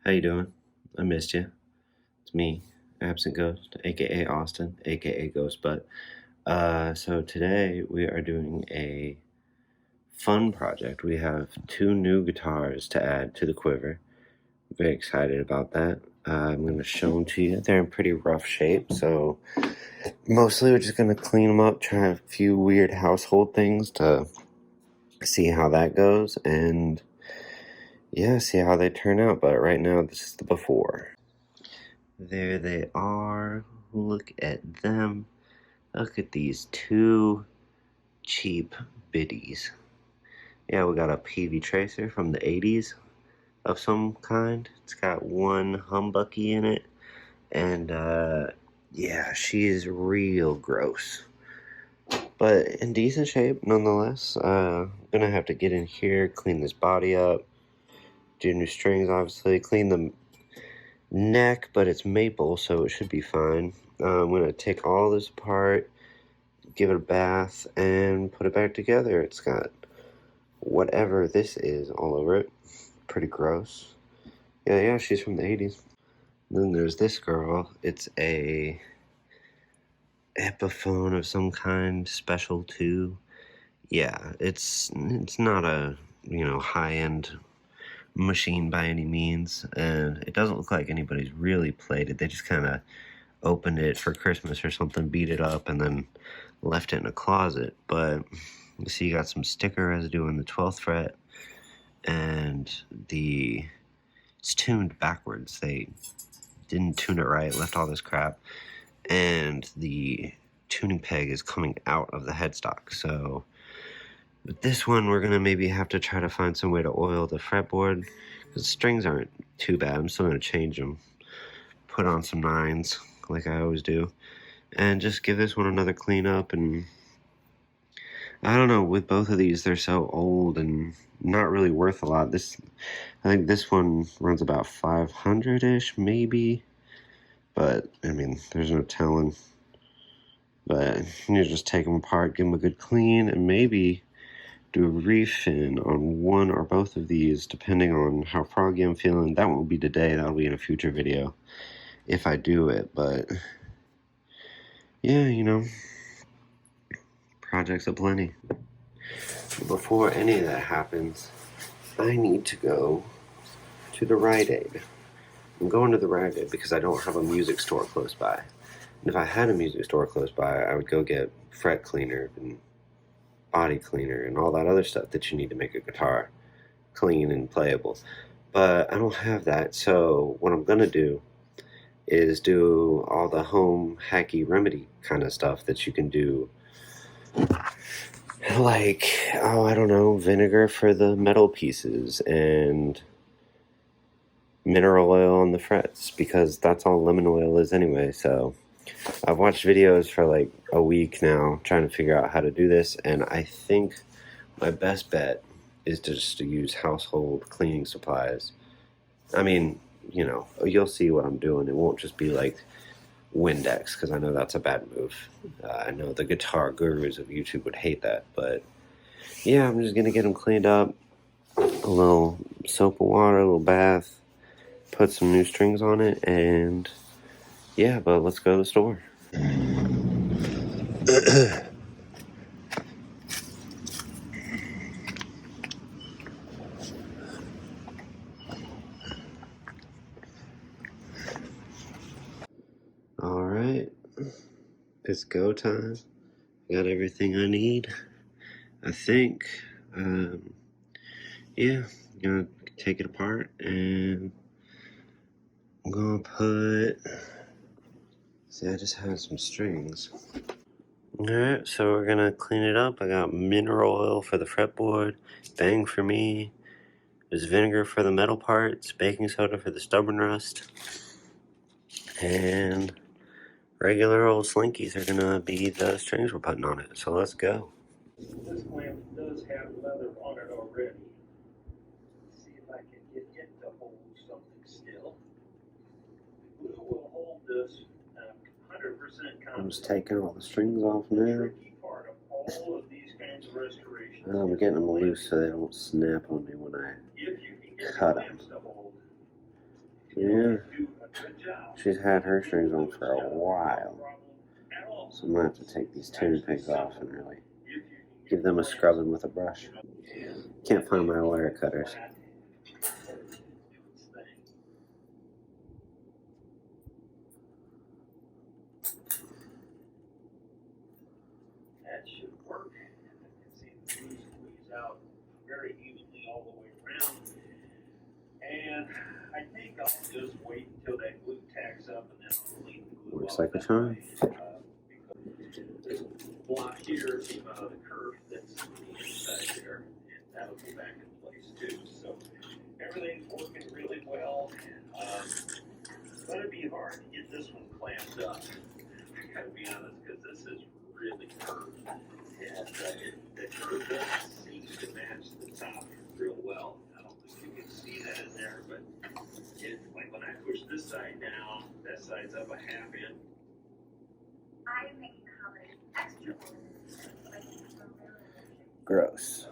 How you doing? I missed you. It's me, Absent Ghost, aka Austin, aka Ghost Butt. So today we are doing a fun project. We have two new guitars to add to the quiver. Very excited about that. I'm going to show them to you. They're in pretty rough shape, so mostly we're just going to clean them up, try a few weird household things to see how that goes, and yeah, see how they turn out. But right now, this is the before. There they are. Look at them. Look at these two cheap biddies. Yeah, we got a peavy tracer from the 80s of some kind. It's got one humbucky in it. And, yeah, she is real gross. But in decent shape, nonetheless. Gonna have to get in here, clean this body up, do new strings, obviously, clean the neck, but it's maple, so it should be fine. I'm gonna take all this apart, give it a bath, and put it back together. It's got whatever this is all over it. Pretty gross. Yeah, she's from the 80s. Then there's this girl. It's a epiphone of some kind, special too. Yeah, it's not a, high-end machine by any means, and it doesn't look like anybody's really played it. They just kind of opened it for Christmas or something, beat it up, and then left it in a closet. But you see, you got some sticker residue on the 12th fret, and it's tuned backwards. They didn't tune it right, left all this crap, and the tuning peg is coming out of the headstock. So with this one, we're gonna maybe have to try to find some way to oil the fretboard, because the strings aren't too bad. I'm still gonna change them, put on some nines like I always do, and just give this one another clean up. And I don't know, with both of these, they're so old and not really worth a lot. I think this one runs about 500-ish, maybe, but I mean, there's no telling. But you need to just take them apart, give them a good clean, and maybe do a refin on one or both of these, depending on how froggy I'm feeling. That won't be today, that'll be in a future video if I do it. But yeah, projects aplenty. Before any of that happens, I need to go to the Rite Aid. I'm going to the Rite Aid because I don't have a music store close by. And if I had a music store close by, I would go get fret cleaner and body cleaner and all that other stuff that you need to make a guitar clean and playable. But I don't have that, so what I'm gonna do is do all the home hacky remedy kind of stuff that you can do, like, I don't know, vinegar for the metal pieces and mineral oil on the frets, because that's all lemon oil is anyway. So I've watched videos for like a week now trying to figure out how to do this, and I think my best bet is just to use household cleaning supplies. I mean, you'll see what I'm doing. It won't just be like Windex, because I know that's a bad move. I know the guitar gurus of YouTube would hate that, but yeah, I'm just gonna get them cleaned up. A little soap and water, a little bath, put some new strings on it, and yeah, but let's go to the store. Alright, it's go time. Got everything I need, I think. Yeah, I'm gonna take it apart, and I'm gonna see, I just have some strings. Alright, so we're gonna clean it up. I got mineral oil for the fretboard, bang for me, there's vinegar for the metal parts, baking soda for the stubborn rust, and regular old slinkies are gonna be the strings we're putting on it. So let's go. This clamp does have leather on it already. Let's see if I can get it to hold something still. We'll hold this 100% confident. I'm just taking all the strings off now. The tricky part of all of these kinds of restorations. I'm getting them loose so they don't snap on me when I if you can get cut the them. clamps to hold, Yeah, she's had her strings on for a while. So I'm gonna have to take these tuning pegs off and really give them a scrubbing with a brush. Can't find my wire cutters. That should work. You can see the glue squeeze out very evenly all the way around. And I think I'll just wait until that glue tacks up and then I'll clean the glue Works off like a that charm. way. Because this block here came out of the curve that's inside there, and that'll go back in place too. So everything's working really well. It's going to be hard to get this one clamped up. I gotta be honest, because this is really curved. And the curve doesn't seem to match the top real well. I don't think you can see that in there, but like when I push this side down, that side's up a half inch. I am making the holidays extra Gross.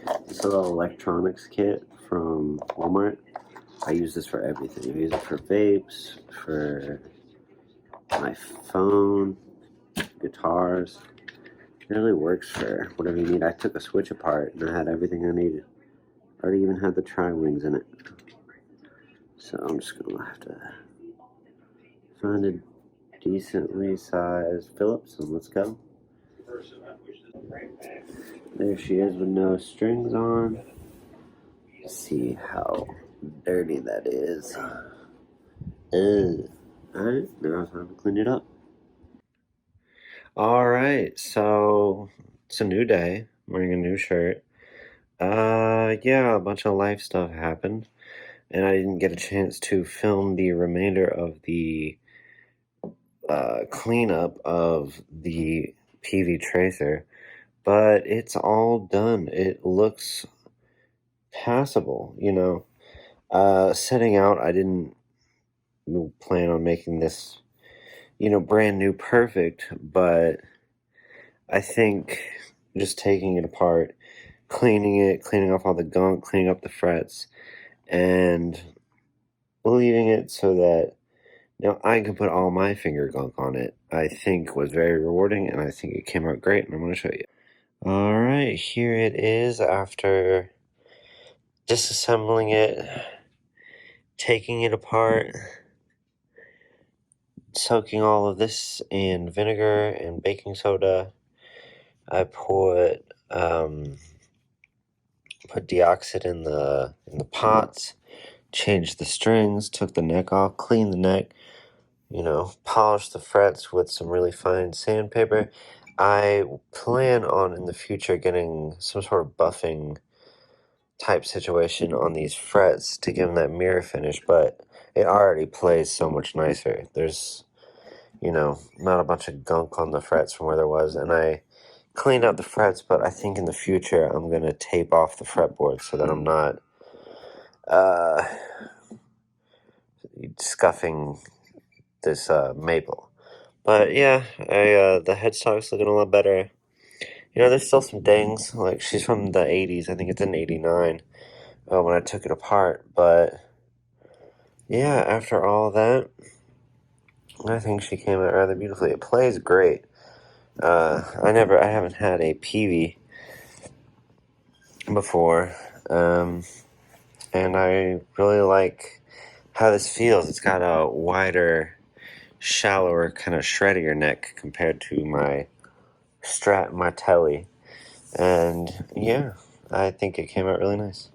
at This little electronics kit from Walmart. I use this for everything. I use it for vapes, for my phone, guitars. It really works for whatever you need. I took a switch apart and I had everything I needed. I already even had the tri-wings in it. So I'm just gonna have to find a decently sized Phillips and let's go. There she is with no strings on. See how dirty that is. Alright, now it's time to clean it up. Alright, so it's a new day. I'm wearing a new shirt. Yeah, a bunch of life stuff happened. And I didn't get a chance to film the remainder of the cleanup of the peavy tracer. But it's all done. It looks passable, you know. Setting out, I didn't plan on making this, brand new perfect, but I think just taking it apart, cleaning off all the gunk, cleaning up the frets, and leaving it so that I can put all my finger gunk on it, I think was very rewarding, and I think it came out great, and I'm going to show you. Alright, here it is after disassembling it, taking it apart, soaking all of this in vinegar and baking soda. I put deoxit in the pots, changed the strings, took the neck off, cleaned the neck, polished the frets with some really fine sandpaper. I plan on in the future getting some sort of buffing type situation on these frets to give them that mirror finish, but it already plays so much nicer. There's, not a bunch of gunk on the frets from where there was, and I cleaned out the frets, but I think in the future I'm going to tape off the fretboard so that I'm not scuffing this maple. But yeah, the headstock's looking a lot better. There's still some dings, like she's from the 80s, I think it's in 89 when I took it apart, but yeah, after all that, I think she came out rather beautifully. It plays great. I haven't had a peavy before, and I really like how this feels. It's got a wider, shallower, kind of shreddier neck compared to my Strat Martelli, and yeah, I think it came out really nice.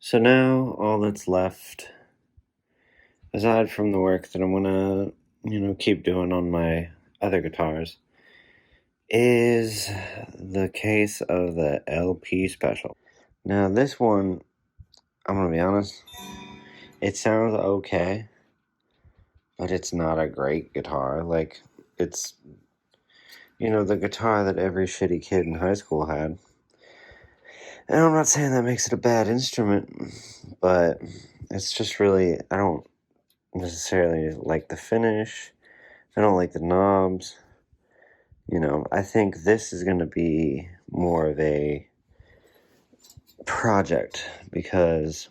So now all that's left, aside from the work that I'm gonna, keep doing on my other guitars, is the case of the LP special. Now this one, I'm gonna be honest, it sounds okay, but it's not a great guitar. Like, it's, the guitar that every shitty kid in high school had. And I'm not saying that makes it a bad instrument, but it's just really, I don't necessarily like the finish. I don't like the knobs. I think this is going to be more of a project because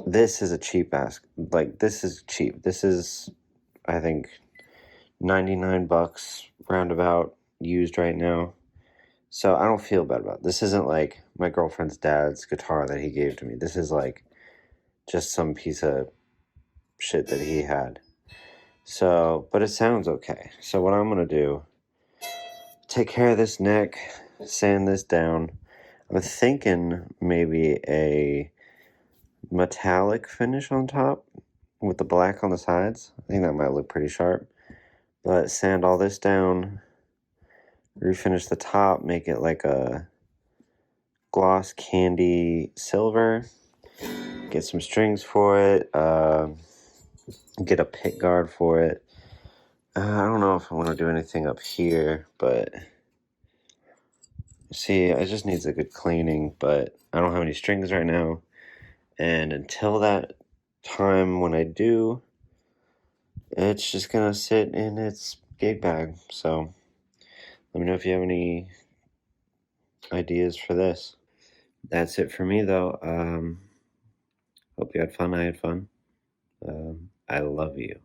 this is a cheap ass. Like, this is cheap. This is, I think, $99 roundabout used right now. So I don't feel bad about it. This isn't like my girlfriend's dad's guitar that he gave to me. This is like just some piece of shit that he had. So, but it sounds okay. So what I'm going to do, take care of this neck, sand this down. I'm thinking maybe a metallic finish on top with the black on the sides. I think that might look pretty sharp. But sand all this down, refinish the top, make it like a gloss candy silver, get some strings for it, get a pick guard for it. I don't know if I want to do anything up here, but see, it just needs a good cleaning, but I don't have any strings right now. And until that time when I do, it's just gonna sit in its gig bag. So let me know if you have any ideas for this. That's it for me, though. Hope you had fun. I had fun. I love you.